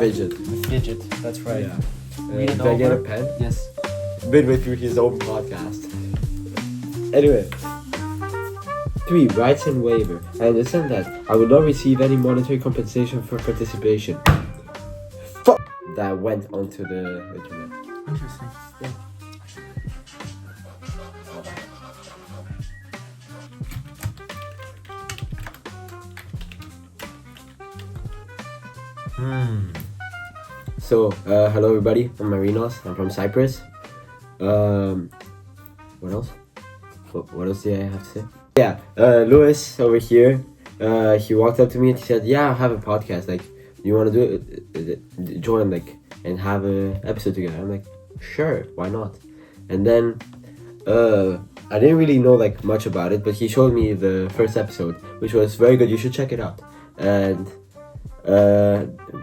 fidget. Fidget, that's right. Yeah. Read it Did I get a over. pen? Yes. Midway through his own podcast. Anyway. 3. Rights and waiver. I understand that I will not receive any monetary compensation for participation. Fuck! That went onto the internet. Interesting. Yeah. So, hello everybody. I'm Marinos. I'm from Cyprus. What else? What else do I have to say? Yeah, Lewis over here. He walked up to me and he said, "Yeah, I have a podcast. Like, you want to do it? Join, like, and have an episode together." I'm like, "Sure, why not?" And then, I didn't really know like much about it, but he showed me the first episode, which was very good. You should check it out. And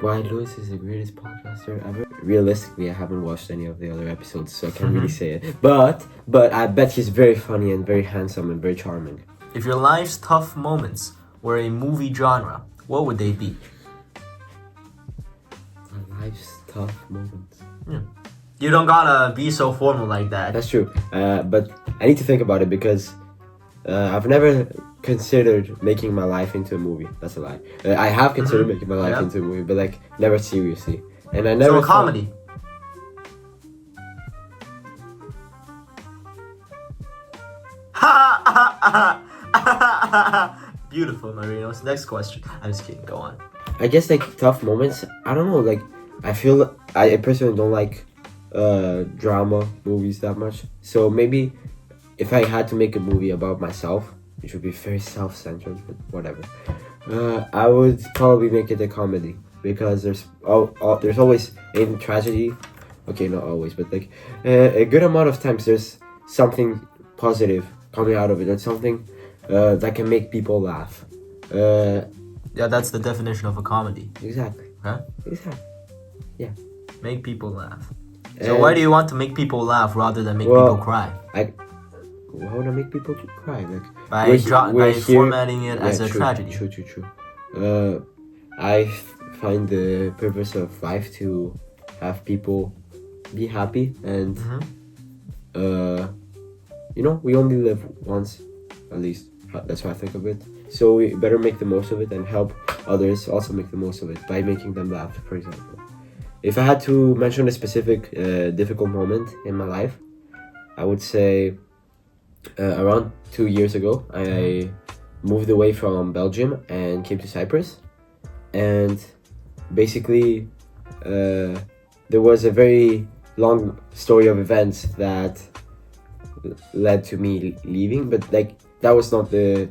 why Lewis is the greatest podcaster ever? Realistically, I haven't watched any of the other episodes, so I can't really say it. But I bet he's very funny and very handsome and very charming. If your life's tough moments were a movie genre, what would they be? My life's tough moments. You don't gotta be so formal like that. That's true. But I need to think about it because I've never considered making my life into a movie. That's a lie. I have considered making my life into a movie, but like never seriously. And I never. So a comedy. Beautiful, Marinos. Next question. I'm just kidding. Go on. I guess like tough moments. I don't know. Like I feel I personally don't like drama movies that much. So maybe if I had to make a movie about myself, which would be very self-centered, but whatever, I would probably make it a comedy because there's always in tragedy. Okay, not always, but like a good amount of times there's something positive coming out of it. There's something that can make people laugh. Yeah, that's the definition of a comedy. Exactly. Huh? Exactly. Yeah. Make people laugh. So why do you want to make people laugh rather than make people cry? Why would I make people cry? Like By formatting it as a tragedy. True. I find the purpose of life to have people be happy and we only live once, at least that's how I think of it. So we better make the most of it and help others also make the most of it by making them laugh, for example. If I had to mention a specific difficult moment in my life, I would say around 2 years ago, I moved away from Belgium and came to Cyprus. And basically, there was a very long story of events that led to me leaving. But like that was not the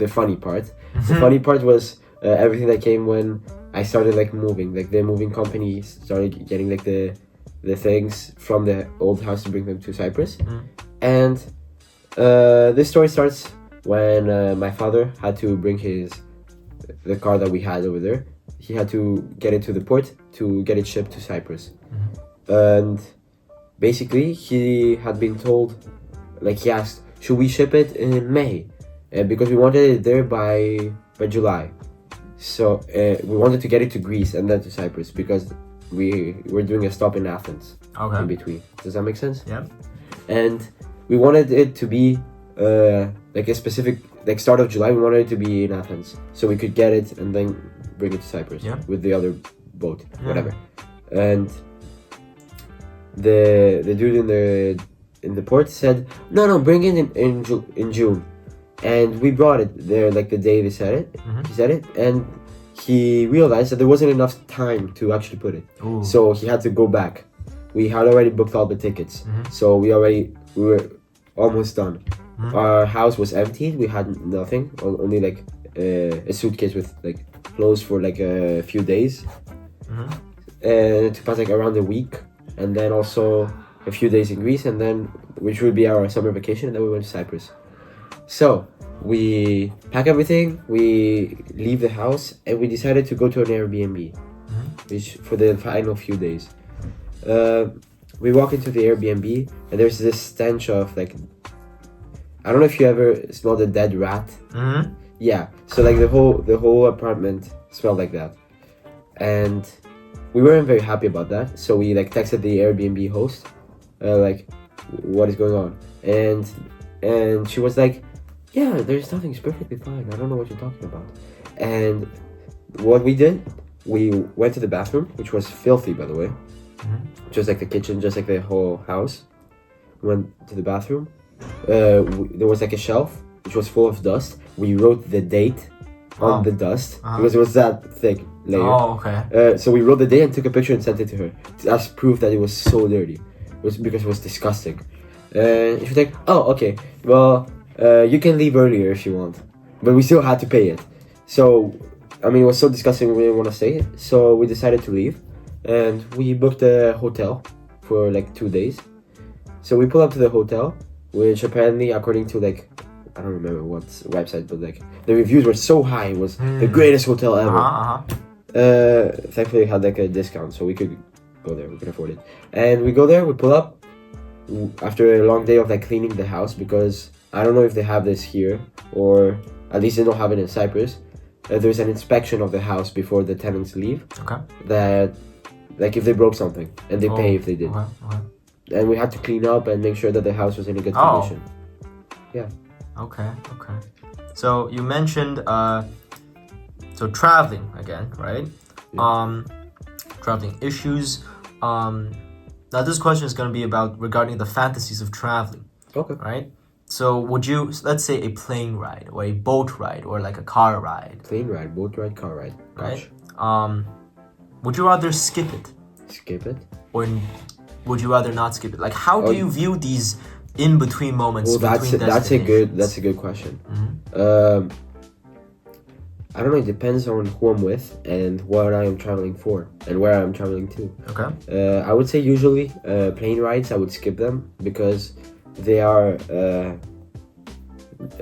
funny part. The funny part was everything that came when I started like moving. Like the moving company started getting like the things from the old house to bring them to Cyprus. And this story starts when my father had to bring the car that we had over there. He had to get it to the port to get it shipped to Cyprus. And basically he had been told, like he asked, should we ship it in May? Because we wanted it there by July. So we wanted to get it to Greece and then to Cyprus because we were doing a stop in Athens in between. Does that make sense? Yeah. And we wanted it to be like a specific, like start of July. We wanted it to be in Athens so we could get it and then bring it to Cyprus with the other boat, whatever. And the dude in the port said, no, bring it in June. And we brought it there like the day they said it. He said it, and he realized that there wasn't enough time to actually put it. Ooh. So he had to go back. We had already booked all the tickets, so we were almost done. Our house was emptied. We had nothing, only like a suitcase with like clothes for like a few days, and to pass like around a week, and then also a few days in Greece, and then which would be our summer vacation, and then we went to Cyprus. So we pack everything, we leave the house, and we decided to go to an Airbnb, which for the final few days. We walk into the Airbnb, and there's this stench of like, I don't know if you ever smelled a dead rat. Yeah, so like the whole apartment smelled like that, and we weren't very happy about that. So we like texted the Airbnb host, like, what is going on? And she was like, yeah, there's nothing. It's perfectly fine. I don't know what you're talking about. And what we did, we went to the bathroom, which was filthy, by the way. Just like the kitchen, just like the whole house. Went to the bathroom. There was like a shelf which was full of dust. We wrote the date on the dust because it was that thick layer. Oh, okay. So we wrote the date and took a picture and sent it to her as proof that it was so dirty. It was because it was disgusting. She was like, "Oh, okay. Well, you can leave earlier if you want," but we still had to pay it. So, I mean, it was so disgusting we didn't want to stay. So we decided to leave, and we booked a hotel for like 2 days. So we pull up to the hotel, which apparently, according to like, I don't remember what website, but like the reviews were so high. It was the greatest hotel ever. Thankfully, it had like a discount, so we could go there. We could afford it. And we go there. We pull up after a long day of like cleaning the house, because I don't know if they have this here, or at least they don't have it in Cyprus. There's an inspection of the house before the tenants leave. Okay. That, like, if they broke something, and they pay if they did. Okay. And we had to clean up and make sure that the house was in a good condition. Yeah. Okay. So you mentioned so traveling again, right? Yeah. Traveling issues. Now this question is going to be about regarding the fantasies of traveling. Okay. Right? So would you, let's say a plane ride or a boat ride or like a car ride. Plane ride, boat ride, car ride. Gosh. Right? Would you rather skip it? Skip it? Or would you rather not skip it? Like, how do you view these in-between moments? Well, that's a good question. I don't know. It depends on who I'm with and what I am traveling for and where I'm traveling to. Okay. I would say usually plane rides, I would skip them because they are a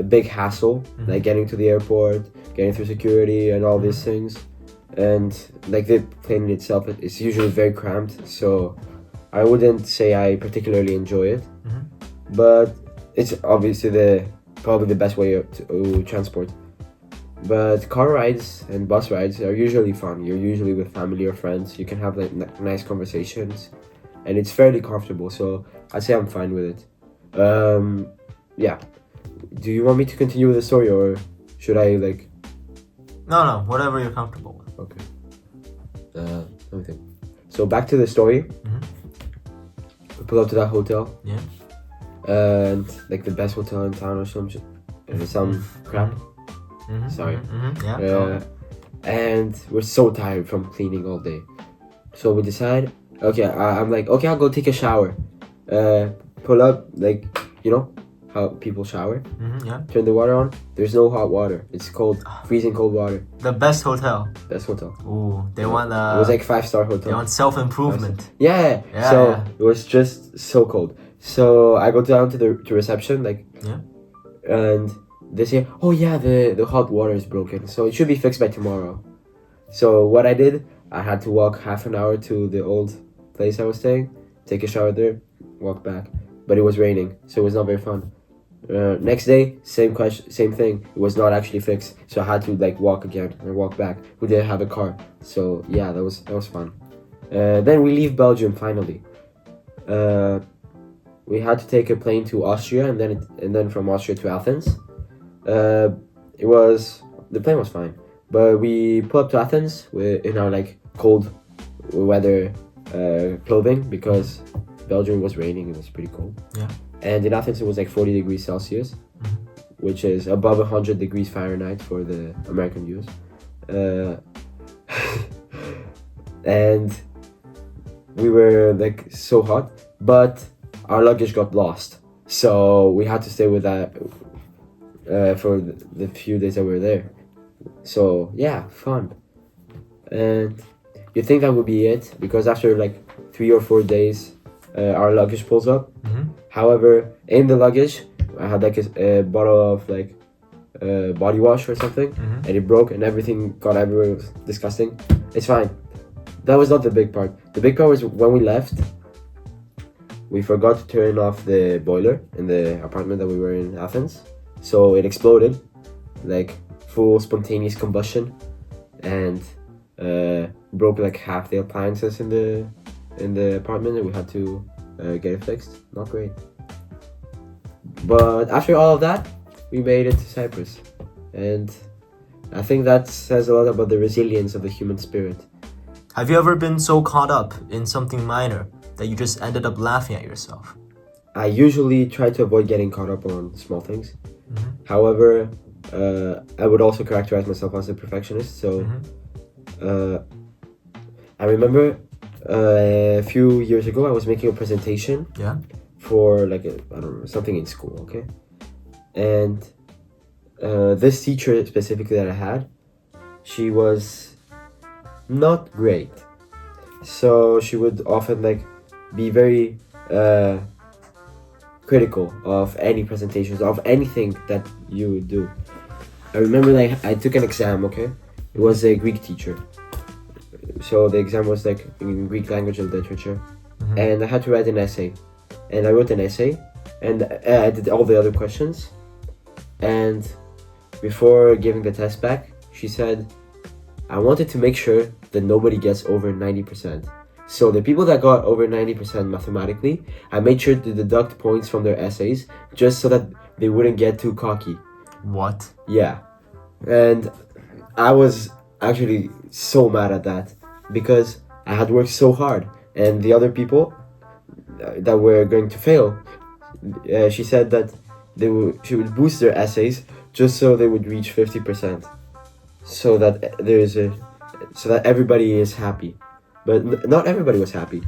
big hassle. Like getting to the airport, getting through security, and all these things. And like the plane itself, it's usually very cramped. So I wouldn't say I particularly enjoy it. But it's obviously probably the best way to transport. But car rides and bus rides are usually fun. You're usually with family or friends. You can have like nice conversations, and it's fairly comfortable. So I'd say I'm fine with it. Yeah. Do you want me to continue with the story, or should I like? No. Whatever you're comfortable with. Okay. Let me think. So back to the story. We pull up to that hotel. Yeah. And like the best hotel in town or some crap. Sorry. Yeah. And we're so tired from cleaning all day, so we decide. Okay, I'm like, okay, I'll go take a shower. Pull up, like, you know how people shower. Yeah. Turn the water on. There's no hot water. It's cold, freezing cold water. The best hotel. Best hotel. Ooh, they want It was like 5-star hotel. They want self-improvement. Yeah. So it was just so cold. So I go down to the reception, like, and they say, "Oh yeah, the hot water is broken, so it should be fixed by tomorrow." So what I did, I had to walk half an hour to the old place I was staying, take a shower there, walk back. But it was raining, so it was not very fun. Next day, same thing. It was not actually fixed, so I had to like walk again and walk back. We didn't have a car, so yeah, that was fun. Then we leave Belgium finally. We had to take a plane to Austria, and then from Austria to Athens. The plane was fine, but we pulled up to Athens in our like cold weather clothing because Belgium was raining. It was pretty cold. Yeah. And in Athens it was like 40 degrees Celsius, which is above 100 degrees Fahrenheit for the American viewers. And we were like so hot, but our luggage got lost, so we had to stay with that for the few days that we were there. So yeah, fun. And you think that would be it, because after like 3 or 4 days our luggage pulls up. However, in the luggage I had like a bottle of like body wash or something, and it broke and everything got everywhere. It was disgusting. It's fine. That was not the big part. The big part was when we left, we forgot to turn off the boiler in the apartment that we were in Athens. So it exploded, like full spontaneous combustion. And broke like half the appliances in the apartment, and we had to get it fixed. Not great. But after all of that, we made it to Cyprus, and I think that says a lot about the resilience of the human spirit. Have you ever been so caught up in something minor that you just ended up laughing at yourself? I usually try to avoid getting caught up on small things. Mm-hmm. However, I would also characterize myself as a perfectionist. So I remember a few years ago, I was making a presentation for like I don't know, something in school, okay? And this teacher specifically that I had, she was not great. So she would often like be very critical of any presentations, of anything that you would do. I remember like I took an exam, okay? It was a Greek teacher. So the exam was like in Greek language and literature. And I had to write an essay. And I wrote an essay and I did all the other questions. And before giving the test back, she said, I wanted to make sure that nobody gets over 90%. So the people that got over 90% mathematically, I made sure to deduct points from their essays just so that they wouldn't get too cocky. What? Yeah. And I was actually so mad at that because I had worked so hard, and the other people that were going to fail, she said that she would boost their essays just so they would reach 50%, so that everybody is happy. But not everybody was happy,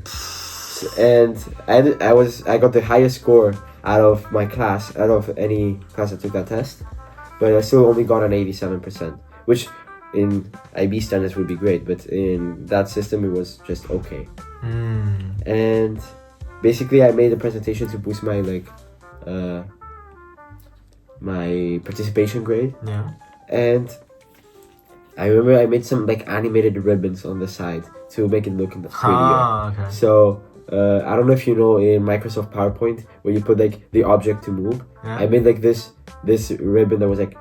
and I got the highest score out of my class, out of any class that took that test, but I still only got an 87%, which in IB standards would be great, but in that system it was just okay. And basically I made a presentation to boost my my participation grade. And I remember I made some like animated ribbons on the side to make it look prettier. Okay. So I don't know if you know in Microsoft PowerPoint where you put like the object to move. I made like this ribbon that was like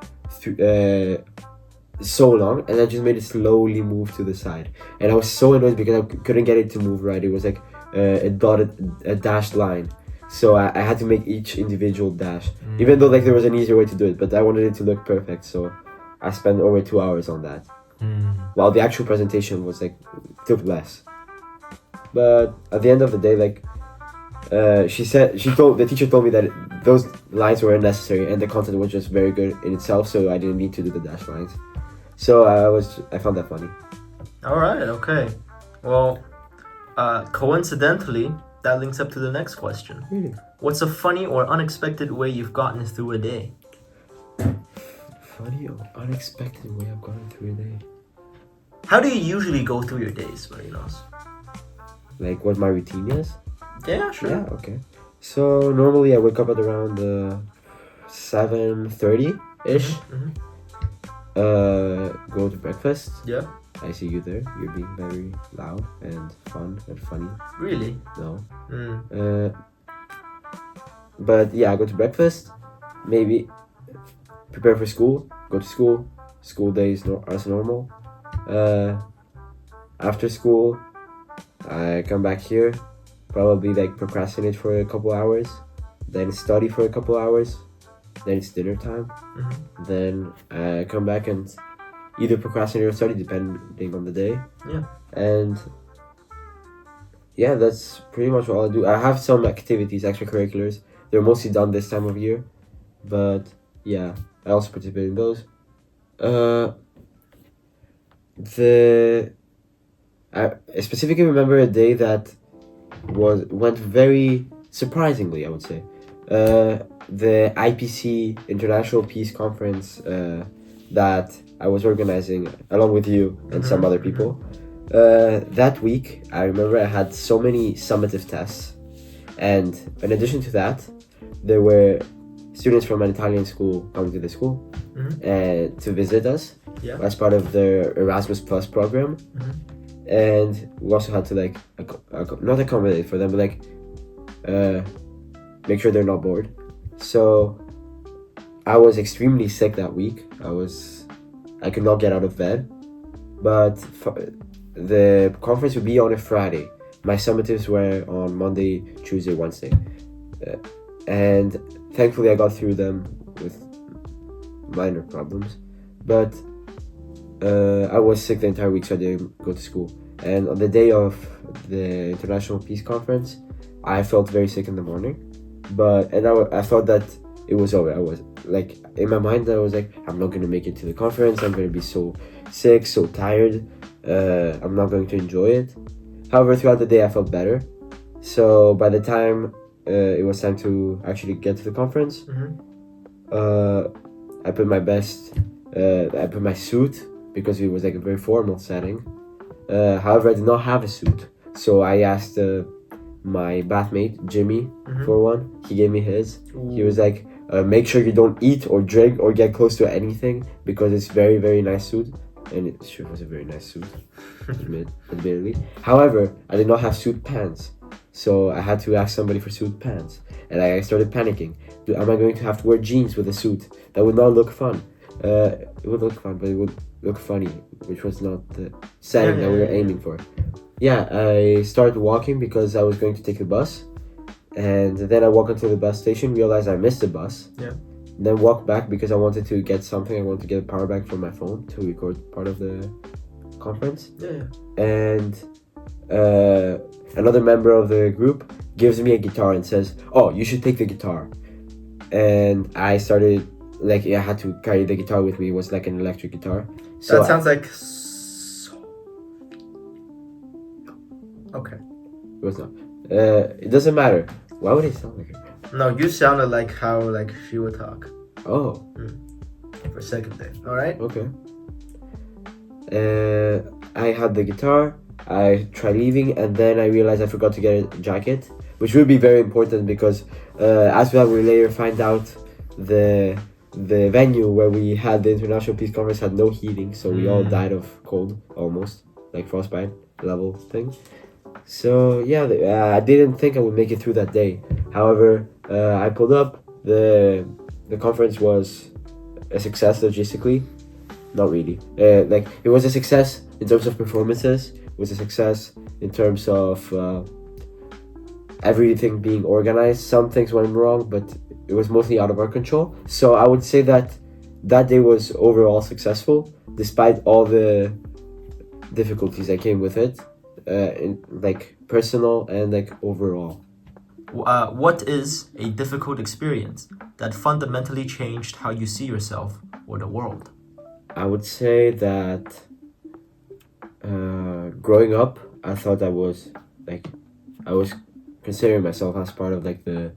so long, and I just made it slowly move to the side. And I was so annoyed because I couldn't get it to move right. It was like a dashed line. So I had to make each individual dash, even though like there was an easier way to do it, but I wanted it to look perfect. So I spent over 2 hours on that. While the actual presentation was like took less. But at the end of the day, like the teacher told me that those lines were unnecessary and the content was just very good in itself, so I didn't need to do the dash lines. So I found that funny. All right. Okay. Well, coincidentally, that links up to the next question. Really? What's a funny or unexpected way you've gotten through a day? Funny or unexpected way I've gotten through a day? How do you usually go through your days, Marinos? Like what my routine is? Yeah, sure. Yeah, okay. So normally I wake up at around 7:30-ish. Go to breakfast. Yeah. I see you there. You're being very loud and fun and funny. Really? No. But yeah, I go to breakfast. Maybe prepare for school. Go to school. School days as normal. After school, I come back here. Probably like procrastinate for a couple hours. Then study for a couple hours. Then it's dinner time. Then I come back and either procrastinate or study depending on the day. Yeah. And yeah, that's pretty much all I do. I have some activities, extracurriculars. They're mostly done this time of year. But yeah, I also participate in those. I specifically remember a day that went very surprisingly, I would say. The IPC International Peace Conference that I was organizing along with you and some other people. That week, I remember I had so many summative tests, and in addition to that, there were students from an Italian school coming to the school to visit us as part of the Erasmus Plus program. And we also had to like not accommodate for them, but like make sure they're not bored. So I was extremely sick that week. I could not get out of bed, but the conference would be on a Friday. My summatives were on Monday, Tuesday, Wednesday, and thankfully I got through them with minor problems, but I was sick the entire week, so I didn't go to school. And on the day of the International Peace Conference, I felt very sick in the morning, I thought that it was over. I was like, in my mind, I was like, I'm not gonna make it to the conference. I'm gonna be so sick, so tired. I'm not going to enjoy it. However, throughout the day, I felt better. So by the time it was time to actually get to the conference, I put my best. I put my suit because it was like a very formal setting. However, I did not have a suit, so I asked my bathmate Jimmy for one. He gave me his. Ooh. He was like, make sure you don't eat or drink or get close to anything because it's very, very nice suit. And it sure was a very nice suit, admittedly. However, I did not have suit pants, so I had to ask somebody for suit pants. And I started panicking. Am I going to have to wear jeans with a suit? That would not look fun. It would look fun, but it would look funny, which was not the setting that we were aiming for. Yeah, I started walking because I was going to take the bus. And then I walked into the bus station, realized I missed the bus. Yeah. Then walked back because I wanted to get something. I wanted to get a power bank for my phone to record part of the conference. Yeah. And another member of the group gives me a guitar and says, "Oh, you should take the guitar." And I started, like, I had to carry the guitar with me. It was like an electric guitar. So that sounds like... Okay. It was not. It doesn't matter. Why would it sound like it? No, you sounded like how like she would talk. Oh. For a second there. Alright? Okay. I had the guitar. I tried leaving, and then I realized I forgot to get a jacket, which would be very important because as we will later find out, the venue where we had the International Peace Conference had no heating, so we all died of cold, almost, like frostbite level thing. So yeah, I didn't think I would make it through that day. However, I pulled up. The conference was a success logistically. Not really. Like, it was a success in terms of performances. It was a success in terms of everything being organized. Some things went wrong, but it was mostly out of our control. So I would say that day was overall successful, despite all the difficulties that came with it, in like personal and like overall. What is a difficult experience that fundamentally changed how you see yourself or the world? I would say that growing up, I thought I was considering myself as part of like the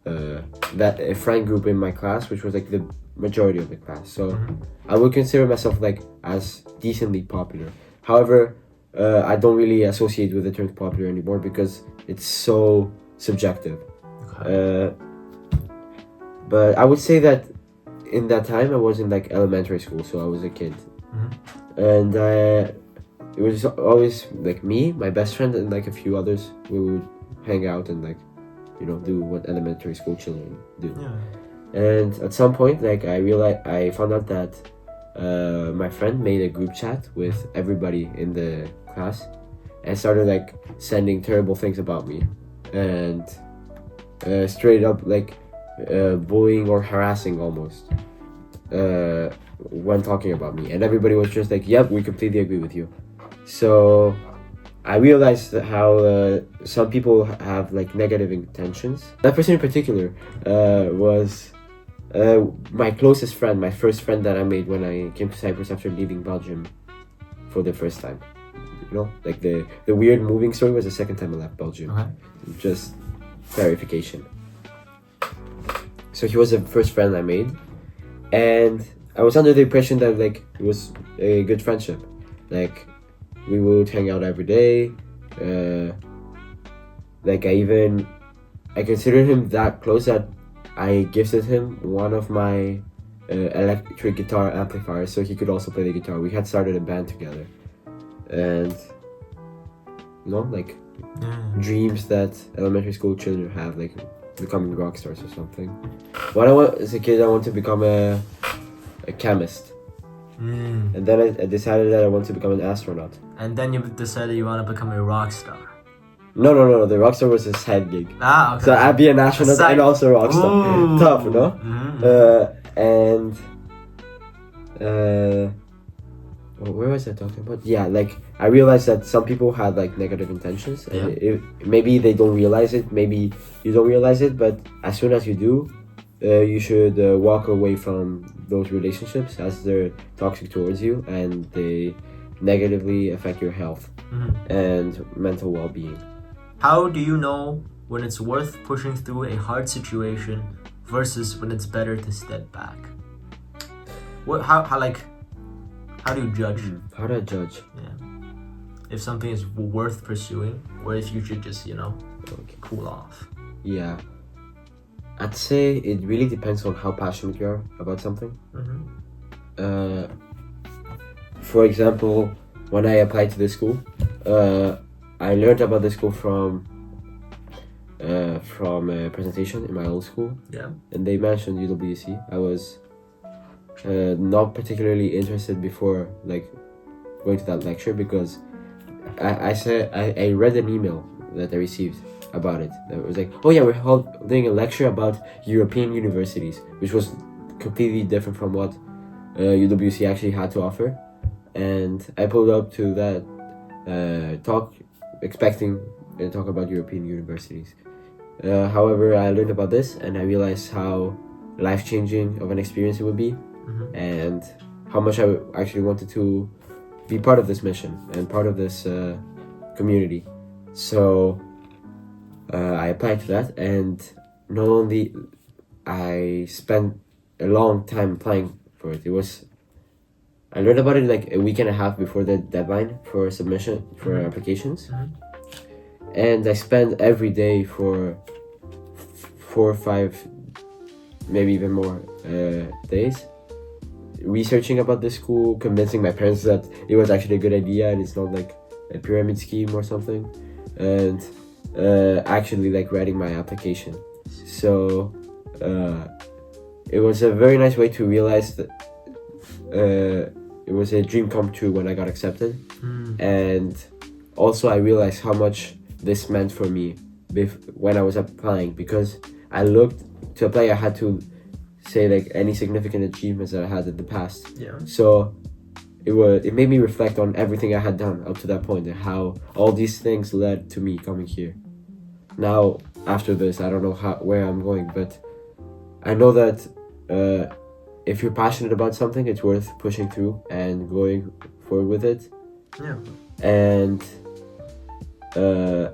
a friend group in my class, which was like the majority of the class. So I would consider myself like as decently popular. However, I don't really associate with the term popular anymore because it's so subjective. Okay. But I would say that in that time I was in like elementary school, so I was a kid, and it was always like me, my best friend, and like a few others. We would hang out and like, you know, do what elementary school children do. Yeah. And at some point, like, I found out that my friend made a group chat with everybody in the class and started like sending terrible things about me and straight up like bullying or harassing almost when talking about me, and everybody was just like, yep, we completely agree with you. So I realized that how some people have like negative intentions. That person in particular was my closest friend, my first friend that I made when I came to Cyprus after leaving Belgium for the first time. You know, like the weird moving story was the second time I left Belgium. Okay. Just clarification. So he was the first friend I made, and I was under the impression that like it was a good friendship. Like, we would hang out every day. Like I considered him that close that I gifted him one of my electric guitar amplifiers so he could also play the guitar. We had started a band together, and you know, like dreams that elementary school children have, like becoming rock stars or something. When I was a kid, I wanted to become a chemist, And then I decided that I want to become an astronaut. And then you decided you want to become a rock star. No. The rockstar was a side gig. Okay. So I'd be an astronaut and also a rockstar. Ooh. Tough, no? Where was I talking about? Yeah, like I realized that some people had like negative intentions. And maybe they don't realize it. Maybe you don't realize it. But as soon as you do, you should walk away from those relationships as they're toxic towards you and they negatively affect your health and mental well-being. How do you know when it's worth pushing through a hard situation versus when it's better to step back? How do you judge? How do I judge? Yeah. If something is worth pursuing, or if you should just, cool off. Yeah. I'd say it really depends on how passionate you are about something. For example, when I applied to this school, I learned about this school from a presentation in my old school. Yeah. And they mentioned UWC. I was not particularly interested before like going to that lecture because I read an email that I received about it. It was like, oh yeah, we're holding a lecture about European universities, which was completely different from what UWC actually had to offer. And I pulled up to that talk expecting to talk about European universities. However, I learned about this and I realized how life-changing of an experience it would be and how much I actually wanted to be part of this mission and part of this community. So I applied to that, and not only I spent a long time applying for it. I learned about it like a week and a half before the deadline for submission for applications, and I spent every day for 4 or 5, maybe even more days researching about this school, convincing my parents that it was actually a good idea and it's not like a pyramid scheme or something, and actually like writing my application. So it was a very nice way to realize that it was a dream come true when I got accepted. And also I realized how much this meant for me when I was applying, because I looked to apply, I had to say like any significant achievements that I had in the past. So it made me reflect on everything I had done up to that point and how all these things led to me coming here. Now after this, I don't know where I'm going, but I know that if you're passionate about something, it's worth pushing through and going forward with it. And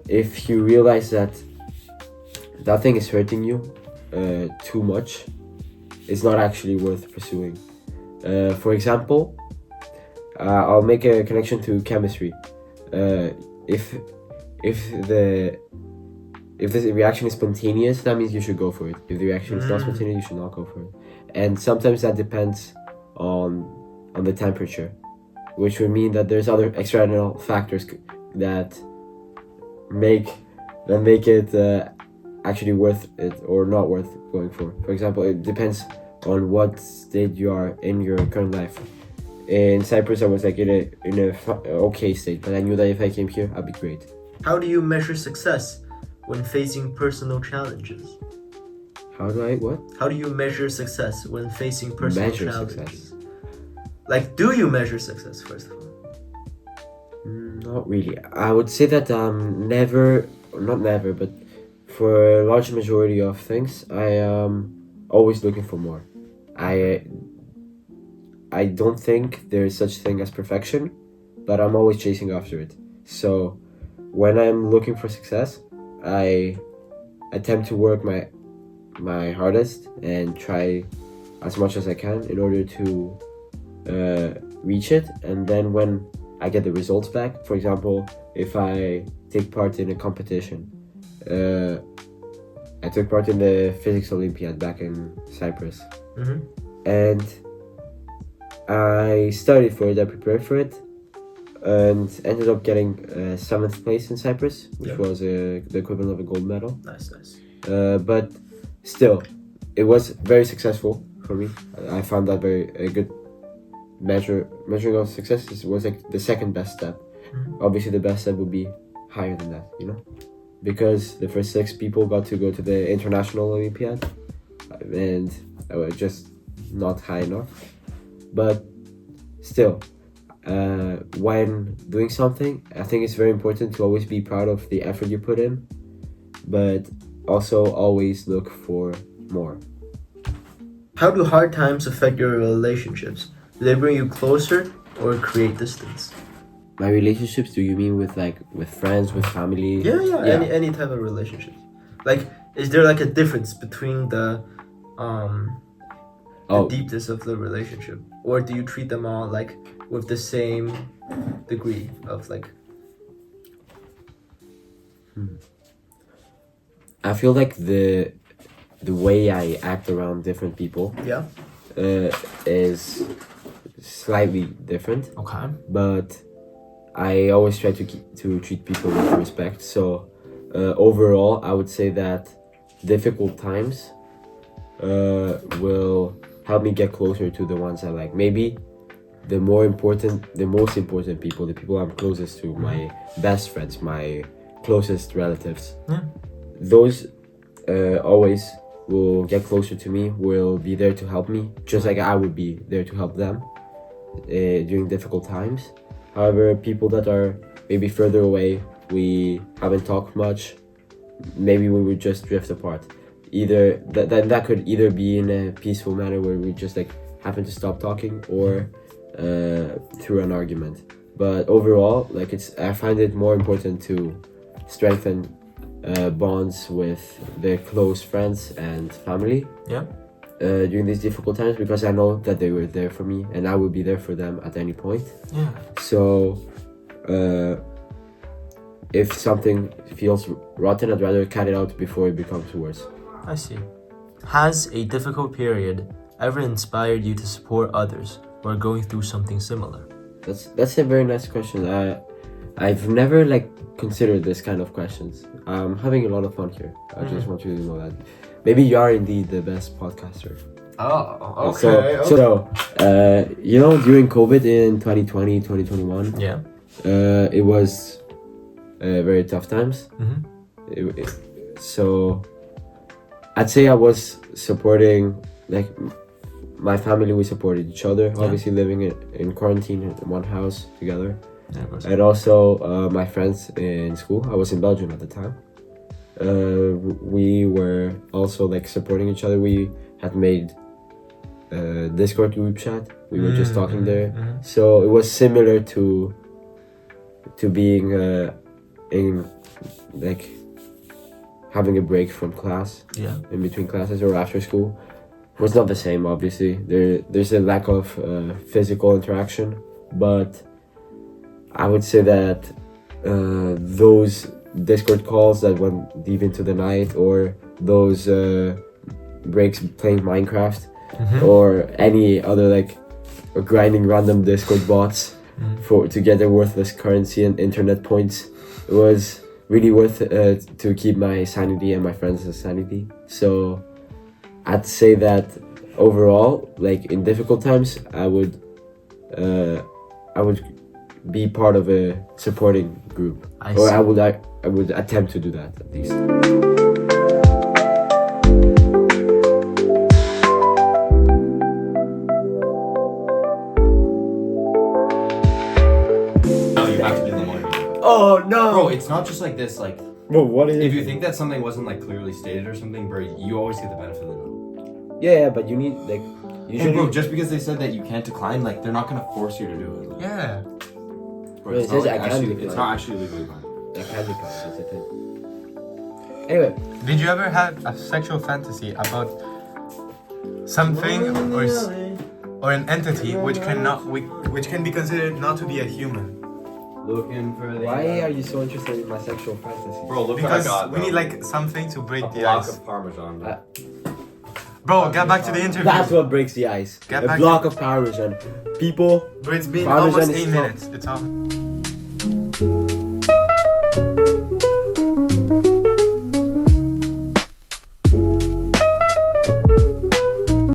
if you realize that that thing is hurting you too much, it's not actually worth pursuing. For example, I'll make a connection to chemistry. If the reaction is spontaneous, that means you should go for it. If the reaction is not spontaneous, you should not go for it. And sometimes that depends on the temperature, which would mean that there's other external factors that make it actually worth it or not worth going for. For example, it depends on what state you are in your current life. In Cyprus, I was like in a okay state, but I knew that if I came here, I'd be great. How do you measure success when facing personal challenges? How do you measure success when facing personal challenges? Success. Like, do you measure success, first of all? Not really. I would say that not never, but for a large majority of things, I am always looking for more. I don't think there is such thing as perfection, but I'm always chasing after it. So when I'm looking for success, I attempt to work my hardest and try as much as I can in order to reach it. And then when I get the results back, for example, if I take part in a competition, I took part in the physics Olympiad back in Cyprus, and I studied for it, I prepared for it, and ended up getting 7th place in Cyprus, which was the equivalent of a gold medal. Nice. But still, it was very successful for me. I found that a measuring of success was like the second best step. Obviously, the best step would be higher than that, you know, because the first 6 people got to go to the International Olympiad, and just not high enough. But still, when doing something, I think it's very important to always be proud of the effort you put in, but also always look for more. How do hard times affect your relationships? Do they bring you closer or create distance? My relationships, do you mean with friends, with family? Yeah. Any type of relationships. Like, is there like a difference between the deepness of the relationship, or do you treat them all like with the same degree of like? I feel like the way I act around different people is slightly different. Okay. But I always try to treat people with respect. So overall, I would say that difficult times will help me get closer to the ones I like. Maybe the most important people, the people I'm closest to, my best friends, my closest relatives. Yeah. Those always will get closer to me, will be there to help me, just like I would be there to help them during difficult times. However, people that are maybe further away, we haven't talked much, maybe we would just drift apart. Either that could either be in a peaceful manner where we just like happen to stop talking, or through an argument. But overall, like I find it more important to strengthen bonds with the close friends and family. Yeah. During these difficult times, because I know that they were there for me and I would be there for them at any point. Yeah. So if something feels rotten, I'd rather cut it out before it becomes worse. I see. Has a difficult period ever inspired you to support others who are going through something similar? That's a very nice question. I've never considered this kind of questions. I'm having a lot of fun here. I just want you to know that. Maybe you are indeed the best podcaster. Oh, okay. So during COVID in 2020, 2021, it was very tough times. So I'd say I was supporting, my family, we supported each other, obviously living in quarantine in one house together. And also my friends in school. I was in Belgium at the time. We were also supporting each other. We had made a Discord group chat. We were just talking there. So it was similar to being in having a break from class, in between classes or after school. It was not the same, obviously. There's a lack of physical interaction, but I would say that those Discord calls that went deep into the night, or those breaks playing Minecraft, or any other or grinding random Discord bots to get their worthless currency and internet points, it was really worth to keep my sanity and my friends' sanity. So I'd say that overall, in difficult times, I would be part of a supporting group. I would attempt to do that at least. No, you have to do the morning. Oh no! Bro, it's not just like this. Bro, what is If you think that something wasn't clearly stated or something, bro, you always get the benefit of the doubt. Yeah, but you need usually. Hey, bro, just because they said that you can't decline, they're not gonna force you to do it. Yeah. Bro, It says I can decline. It's not actually legally binding. I can decline. That's the thing. Anyway, Did you ever have a sexual fantasy about something or an entity which can be considered not to be a human? Looking for the. why are you so interested in my sexual fantasy? Bro, look Because what I got. we need something to break a the block ice. of Parmesan. Bro. Bro, get back to the interview. That's what breaks the ice. Get A back block of Parmesan. People. Bro, it's been Parmesan almost is 8 from- minutes. It's all.